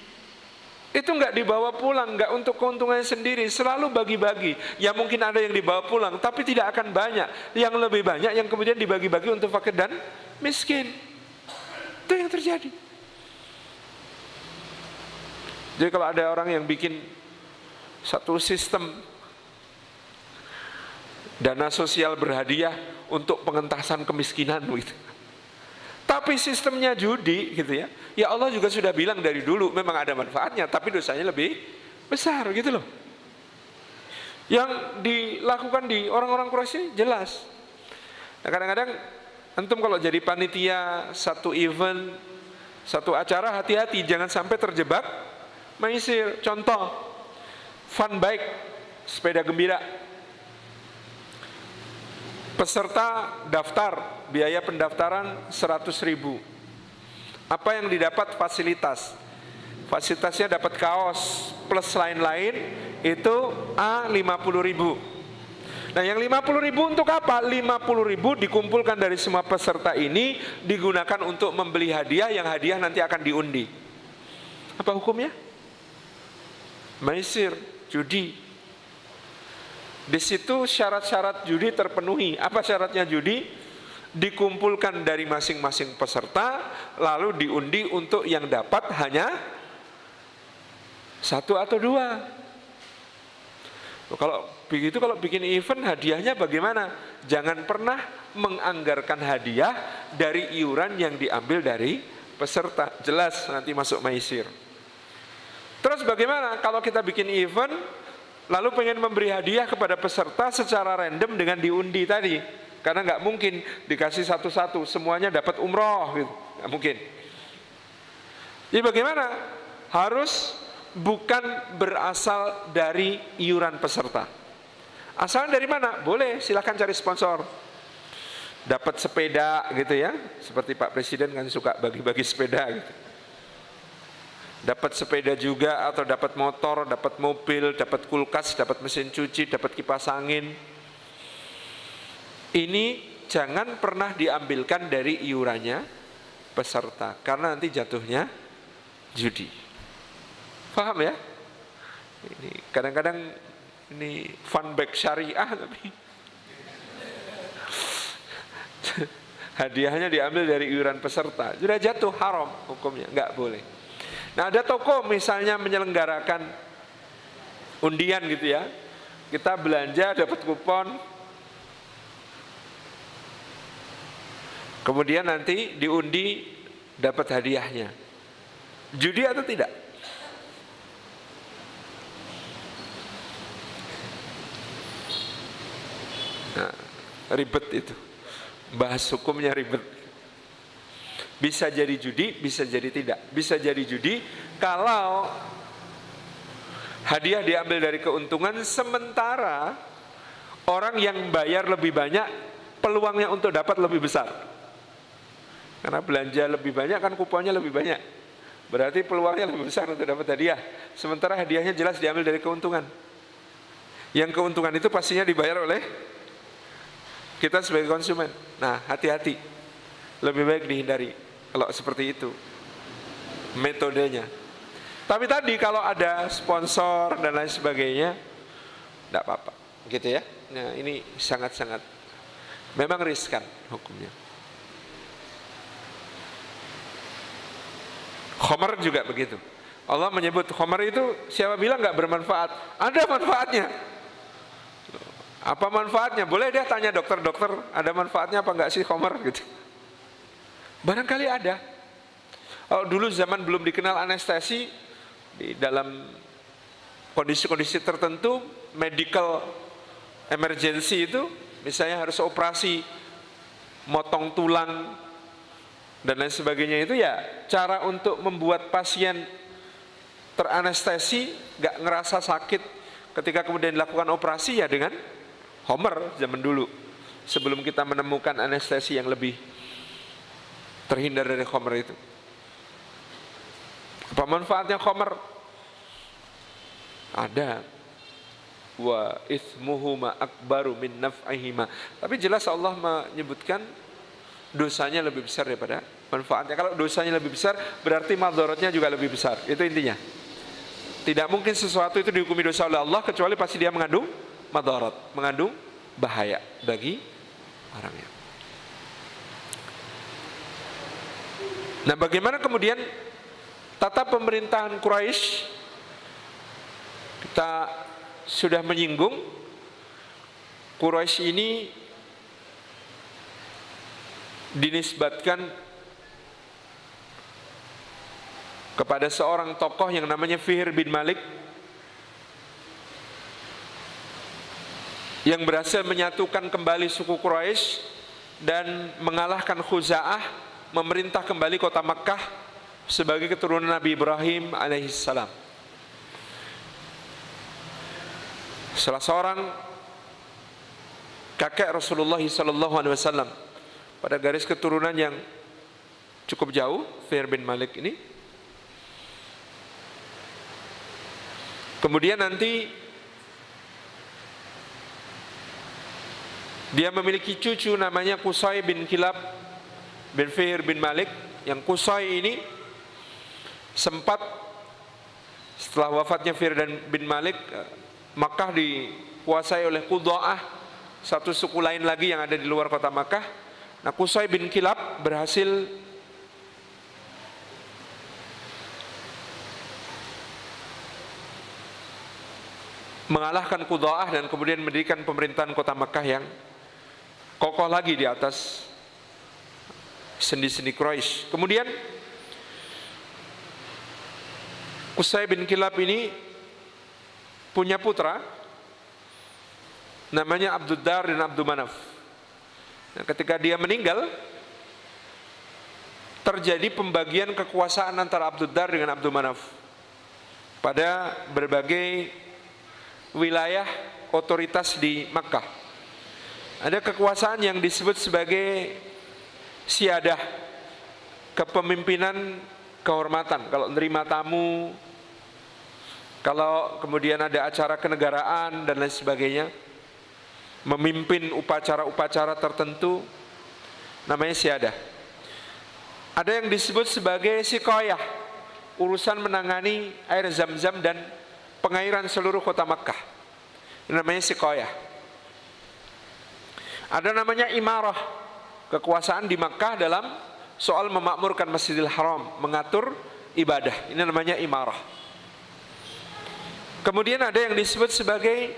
[SPEAKER 1] itu nggak dibawa pulang, nggak untuk keuntungannya sendiri, selalu bagi-bagi. Ya mungkin ada yang dibawa pulang, tapi tidak akan banyak. Yang lebih banyak yang kemudian dibagi-bagi untuk fakir dan miskin. Itu yang terjadi. Jadi kalau ada orang yang bikin satu sistem dana sosial berhadiah untuk pengentasan kemiskinan gitu, tapi sistemnya judi gitu ya, ya Allah juga sudah bilang dari dulu memang ada manfaatnya, tapi dosanya lebih besar gitu loh. Yang dilakukan di orang-orang Quraisy jelas. Nah, kadang-kadang Antum kalau jadi panitia satu event, satu acara, hati-hati jangan sampai terjebak maisir. Contoh, fun bike, sepeda gembira. Peserta daftar, biaya pendaftaran 100.000. Apa yang didapat? Fasilitas. Fasilitasnya dapat kaos plus lain-lain, itu A 50.000. Nah, yang 50.000 untuk apa? 50.000 dikumpulkan dari semua peserta ini, digunakan untuk membeli hadiah, yang hadiah nanti akan diundi. Apa hukumnya? Maisir, judi. Di situ syarat-syarat judi terpenuhi. Apa syaratnya judi? Dikumpulkan dari masing-masing peserta, lalu diundi untuk yang dapat hanya 1 atau 2. Kalau begitu, kalau bikin event, hadiahnya bagaimana? Jangan pernah menganggarkan hadiah dari iuran yang diambil dari peserta. Jelas nanti masuk maisir. Terus bagaimana kalau kita bikin event lalu pengen memberi hadiah kepada peserta secara random dengan diundi tadi? Karena nggak mungkin dikasih satu-satu semuanya dapat umroh gitu. Nggak mungkin. Jadi bagaimana? Harus bukan berasal dari iuran peserta. Asalnya dari mana? Boleh, silakan cari sponsor. Dapat sepeda gitu ya, seperti Pak Presiden kan suka bagi-bagi sepeda gitu. Dapat sepeda juga, atau dapat motor, dapat mobil, dapat kulkas, dapat mesin cuci, dapat kipas angin. Ini jangan pernah diambilkan dari iurannya peserta, karena nanti jatuhnya judi. Paham ya? Ini kadang-kadang ini fun bag syariah, tapi hadiahnya diambil dari iuran peserta, sudah jatuh haram hukumnya, nggak boleh. Nah, ada toko misalnya menyelenggarakan undian gitu ya, kita belanja dapat kupon, kemudian nanti diundi dapat hadiahnya. Judi atau tidak? Nah, ribet itu, bahas hukumnya ribet. Bisa jadi judi, bisa jadi tidak. Bisa jadi judi kalau hadiah diambil dari keuntungan, sementara orang yang bayar lebih banyak, peluangnya untuk dapat lebih besar. Karena belanja lebih banyak kan kuponnya lebih banyak, berarti peluangnya lebih besar untuk dapat hadiah. Sementara hadiahnya jelas diambil dari keuntungan. Yang keuntungan itu pastinya dibayar oleh kita sebagai konsumen. Nah, hati-hati, lebih baik dihindari kalau seperti itu metodenya. Tapi tadi kalau ada sponsor dan lain sebagainya, tidak apa-apa, gitu ya. Nah, ini sangat-sangat memang riskan hukumnya. Khamar juga begitu. Allah menyebut khamar itu, siapa bilang nggak bermanfaat? Ada manfaatnya. Apa manfaatnya? Boleh dia tanya dokter-dokter, ada manfaatnya apa enggak sih khamar gitu. Barangkali ada. Kalau dulu zaman belum dikenal anestesi, di dalam kondisi-kondisi tertentu, medical emergency itu, misalnya harus operasi, motong tulang dan lain sebagainya, itu ya cara untuk membuat pasien teranestesi, nggak ngerasa sakit ketika kemudian dilakukan operasi, ya dengan Homer zaman dulu, sebelum kita menemukan anestesi yang lebih terhindar dari Homer itu. Apa manfaatnya Homer? Ada. Wa ithmuhuma akbaru min naf'ihima. Tapi jelas Allah menyebutkan dosanya lebih besar daripada manfaatnya. Kalau dosanya lebih besar, berarti madharatnya juga lebih besar. Itu intinya. Tidak mungkin sesuatu itu dihukumi dosa oleh Allah kecuali pasti dia mengandung madharat, mengandung bahaya bagi orangnya. Nah, bagaimana kemudian tata pemerintahan Quraisy? Kita sudah menyinggung Quraisy ini dinisbatkan kepada seorang tokoh yang namanya Fihr bin Malik, yang berhasil menyatukan kembali suku Quraisy dan mengalahkan Khuza'ah, memerintah kembali kota Makkah sebagai keturunan Nabi Ibrahim alaihissalam. Salah seorang kakek Rasulullah SAW pada garis keturunan yang cukup jauh, Fihr bin Malik ini, kemudian nanti dia memiliki cucu namanya Qusay bin Kilab bin Fihr bin Malik, yang Qusay ini sempat setelah wafatnya Fihr bin Malik, Makkah dikuasai oleh Qudha'ah, satu suku lain lagi yang ada di luar kota Makkah. Nah, Qusay bin Kilab berhasil mengalahkan Qudha'ah dan kemudian mendirikan pemerintahan kota Makkah yang kokoh lagi di atas sendi-sendi Quraisy. Kemudian Qusay bin Kilab ini punya putra namanya Abduddar dan Abdul Manaf. Nah, ketika dia meninggal, terjadi pembagian kekuasaan antara Abduddar dengan Abdul Manaf pada berbagai wilayah otoritas di Makkah. Ada kekuasaan yang disebut sebagai siadah, kepemimpinan kehormatan. Kalau menerima tamu, kalau kemudian ada acara kenegaraan dan lain sebagainya, memimpin upacara-upacara tertentu, namanya siadah. Ada yang disebut sebagai siqayah, urusan menangani air zam-zam dan pengairan seluruh kota Makkah, namanya siqayah. Ada namanya imarah, kekuasaan di Makkah dalam soal memakmurkan Masjidil Haram, mengatur ibadah, ini namanya imarah. Kemudian ada yang disebut sebagai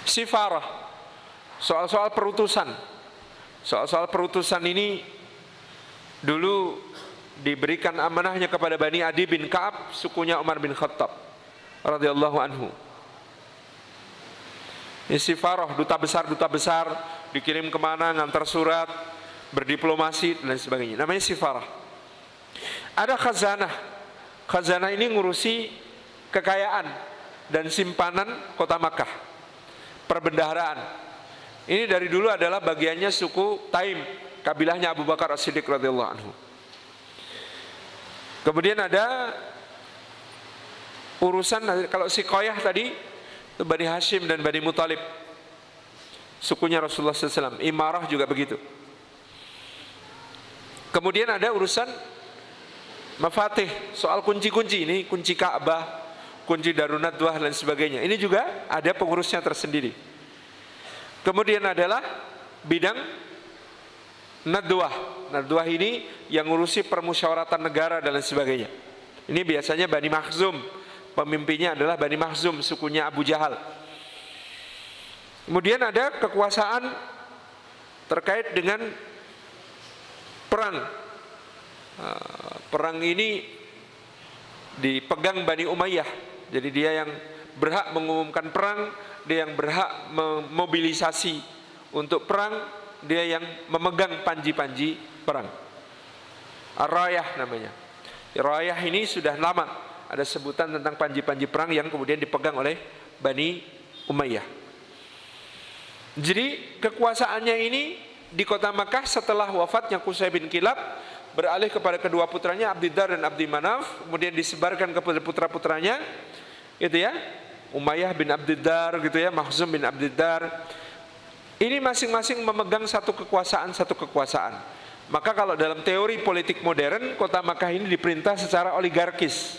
[SPEAKER 1] sifarah, soal-soal perutusan. Soal-soal perutusan ini dulu diberikan amanahnya kepada Bani Adi bin Ka'ab, sukunya Umar bin Khattab radhiyallahu anhu. Ini sifarah, duta besar dikirim kemana, ngantar surat, berdiplomasi dan sebagainya, namanya sifarah. Ada khazanah. Khazanah ini ngurusi kekayaan dan simpanan kota Makkah, perbendaharaan. Ini dari dulu adalah bagiannya suku Taim, kabilahnya Abu Bakar As-Siddiq radhiyallahu anhu. Kemudian ada urusan, kalau siqayah tadi itu Bani Hashim dan Bani Muthalib, sukunya Rasulullah SAW. Imarah juga begitu. Kemudian ada urusan mafatih, soal kunci-kunci, ini kunci Ka'bah, kunci Darun Nadwah dan sebagainya. Ini juga ada pengurusnya tersendiri. Kemudian adalah bidang Nadwah. Nadwah ini yang ngurusi permusyawaratan negara dan lain sebagainya. Ini biasanya Bani Makhzum, pemimpinnya adalah Bani Makhzum, sukunya Abu Jahal. Kemudian ada kekuasaan terkait dengan perang. Perang ini dipegang Bani Umayyah. Jadi dia yang berhak mengumumkan perang, dia yang berhak memobilisasi untuk perang, dia yang memegang panji-panji perang. Ar-Rayah namanya. Rayah ini sudah lama ada sebutan tentang panji-panji perang yang kemudian dipegang oleh Bani Umayyah. Jadi kekuasaannya ini di kota Makkah setelah wafatnya Qusay bin Kilab beralih kepada kedua putranya Abdiddar dan Abdi Manaf, kemudian disebarkan kepada putra-putranya, gitu ya, Umayyah bin Abdiddar, gitu ya, Makhzum bin Abdiddar. Ini masing-masing memegang satu kekuasaan. Maka kalau dalam teori politik modern, kota Makkah ini diperintah secara oligarkis.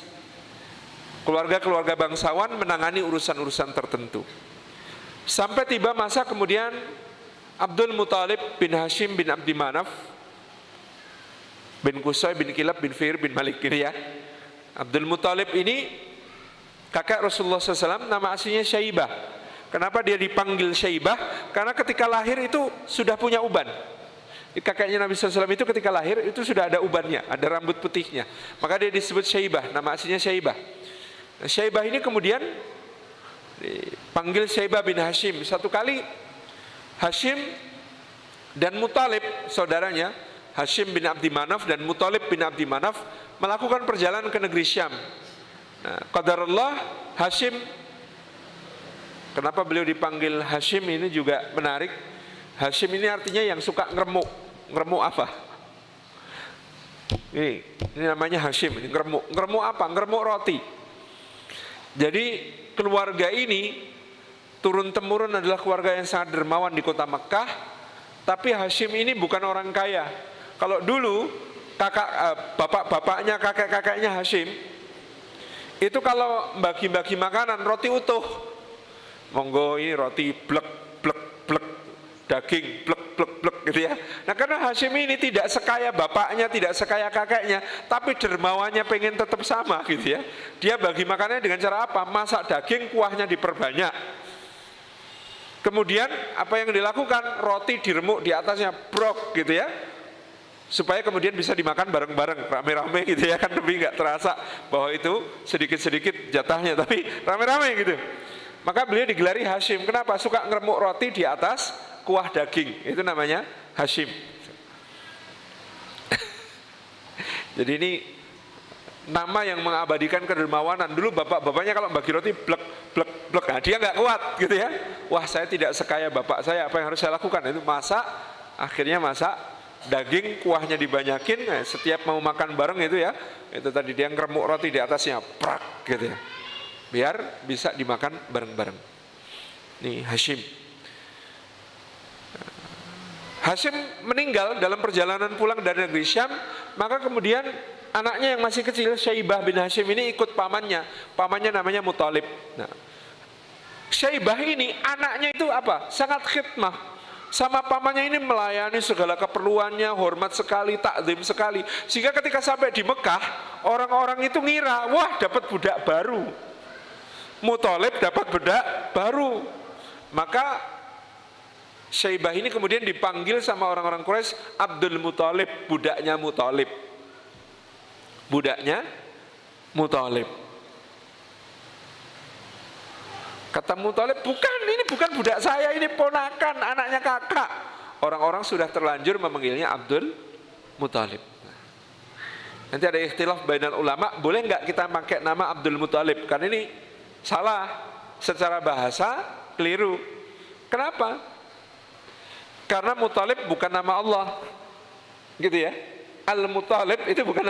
[SPEAKER 1] Keluarga-keluarga bangsawan menangani urusan-urusan tertentu. Sampai tiba masa kemudian Abdul Muthalib bin Hashim bin Abdi Manaf bin Qusay bin Kilab bin Fihr bin Malik, gitu ya. Abdul Muthalib ini kakak Rasulullah SAW, nama aslinya Syaibah. Kenapa dia dipanggil Syaibah? Karena ketika lahir itu sudah punya uban. Kakaknya Nabi SAW itu ketika lahir itu sudah ada ubannya, ada rambut putihnya. Maka dia disebut Syaibah, nama aslinya Syaibah. Nah, Syaibah ini kemudian Dipanggil Syaibah bin Hashim. Satu kali Hashim dan Muthalib, saudaranya Hashim bin Abdi Manaf dan Muthalib bin Abdi Manaf, melakukan perjalanan ke negeri Syam. Nah, qadarullah Hashim, kenapa beliau dipanggil Hashim ini juga menarik. Hashim ini artinya yang suka ngeremuk. Ngeremuk apa? Ini namanya Hashim. Ini ngeremuk. Ngeremuk apa? Ngeremuk roti. Jadi keluarga ini turun-temurun adalah keluarga yang sangat dermawan di kota Mekah. Tapi Hashim ini bukan orang kaya. Kalau dulu bapak-bapaknya, kakek-kakeknya Hashim itu kalau bagi-bagi makanan roti utuh, monggo ini roti blek blek blek, daging blek blek blek gitu ya. Nah karena Hashim ini tidak sekaya bapaknya, tidak sekaya kakeknya, tapi dermawannya pengen tetap sama gitu ya. Dia bagi makanannya dengan cara apa? Masak daging, kuahnya diperbanyak. Kemudian apa yang dilakukan? Roti diremuk di atasnya, brok gitu ya, supaya kemudian bisa dimakan bareng-bareng, rame-rame gitu ya kan, lebih nggak terasa bahwa itu sedikit-sedikit jatahnya, tapi rame-rame gitu. Maka beliau digelari Hashim. Kenapa? Suka ngeremuk roti di atas kuah daging, itu namanya Hashim. Jadi ini nama yang mengabadikan kedermawanan. Dulu bapak-bapaknya kalau bagi roti blek blek blek, nah, dia nggak kuat gitu ya. Wah, saya tidak sekaya bapak saya, apa yang harus saya lakukan? Itu masak, akhirnya masak daging, kuahnya dibanyakin. Nah, setiap mau makan bareng itu ya, itu tadi dia ngeremuk roti di atasnya, prak gitu ya, biar bisa dimakan bareng-bareng. Nih Hashim. Hashim meninggal dalam perjalanan pulang dari negeri Syam. Maka kemudian anaknya yang masih kecil, Syaibah bin Hashim ini ikut pamannya. Pamannya namanya Muthalib. Nah, Syaibah ini anaknya itu apa? Sangat khidmah sama pamannya, ini melayani segala keperluannya, hormat sekali, takzim sekali. Sehingga ketika sampai di Mekah, orang-orang itu ngira, wah dapat budak baru. Muthalib dapat budak baru. Maka Syaibah ini kemudian dipanggil sama orang-orang Quraisy Abdul Muthalib, budaknya Muthalib. Budaknya Muthalib. Kata Muthalib, bukan, ini bukan budak saya, ini ponakan, anaknya kakak. Orang-orang sudah terlanjur memanggilnya Abdul Muthalib. Nanti ada ikhtilaf bainal ulama, boleh nggak kita pakai nama Abdul Muthalib? Karena ini salah, secara bahasa keliru. Kenapa? Karena Muthalib bukan nama Allah, gitu ya. Al-Muthalib itu bukan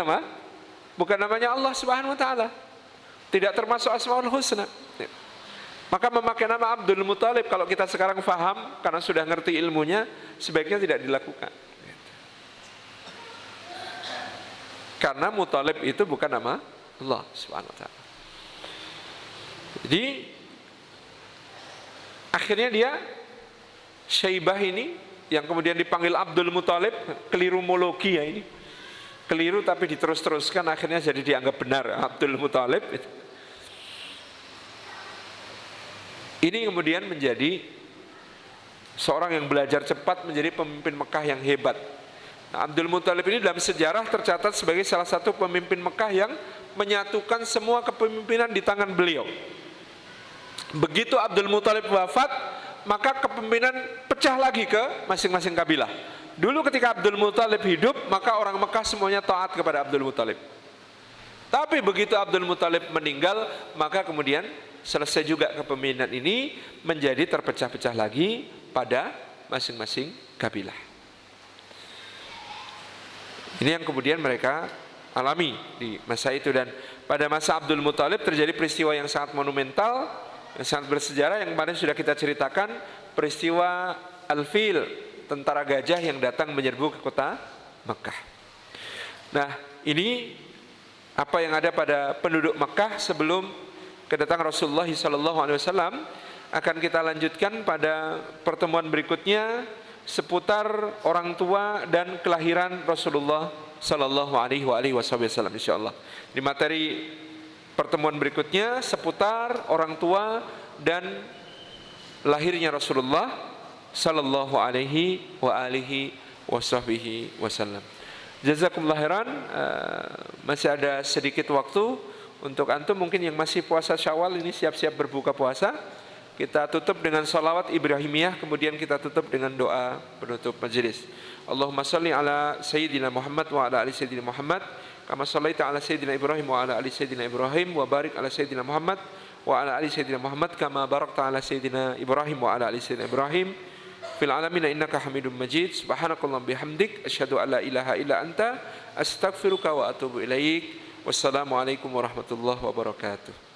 [SPEAKER 1] namanya Allah Subhanahu Wa Taala, tidak termasuk Asmaul Husna. Maka memakai nama Abdul Muthalib kalau kita sekarang faham karena sudah ngerti ilmunya, sebaiknya tidak dilakukan. Karena Muthalib itu bukan nama Allah Subhanahu Wa Taala. Jadi akhirnya dia Syaibah ini yang kemudian dipanggil Abdul Muthalib, keliru mologi ya ini. Keliru tapi diterus-teruskan, akhirnya jadi dianggap benar Abdul Muthalib. Ini kemudian menjadi seorang yang belajar cepat, menjadi pemimpin Mekah yang hebat. Nah, Abdul Muthalib ini dalam sejarah tercatat sebagai salah satu pemimpin Mekah yang menyatukan semua kepemimpinan di tangan beliau. Begitu Abdul Muthalib wafat, maka kepemimpinan pecah lagi ke masing-masing kabilah. Dulu ketika Abdul Muthalib hidup, maka orang Mekah semuanya taat kepada Abdul Muthalib. Tapi begitu Abdul Muthalib meninggal, maka kemudian selesai juga kepemimpinan ini, menjadi terpecah-pecah lagi pada masing-masing kabilah. Ini yang kemudian mereka alami di masa itu. Dan pada masa Abdul Muthalib terjadi peristiwa yang sangat monumental, yang sangat bersejarah, yang kemarin sudah kita ceritakan, peristiwa Al-Fil, tentara gajah yang datang menyerbu ke kota Mekah. Nah, ini apa yang ada pada penduduk Mekah sebelum kedatangan Rasulullah SAW. Akan kita lanjutkan pada pertemuan berikutnya seputar orang tua dan kelahiran Rasulullah SAW, insyaallah. Di materi pertemuan berikutnya seputar orang tua dan lahirnya Rasulullah sallallahu alaihi wasallam. Jazakumullah khairan. Masih ada sedikit waktu Untuk antum mungkin yang masih puasa Syawal ini siap-siap berbuka puasa, kita tutup dengan salawat Ibrahimiyah, kemudian kita tutup dengan doa penutup majelis. Allahumma salli ala Sayyidina Muhammad wa ala ali Sayyidina Muhammad, kama sallaita ala Sayyidina Ibrahim wa ala ali Sayyidina Ibrahim, wa barik ala Sayyidina Muhammad wa ala ali Sayyidina Muhammad, kama barakta ala Sayyidina Ibrahim wa ala ali Sayyidina Ibrahim fil alamin innaka Hamidum Majid. Subhanakallahumma bihamdik, asyhadu an la ilaha illa anta, astaghfiruka wa atubu ilaik. Wassalamualaikum warahmatullahi wabarakatuh.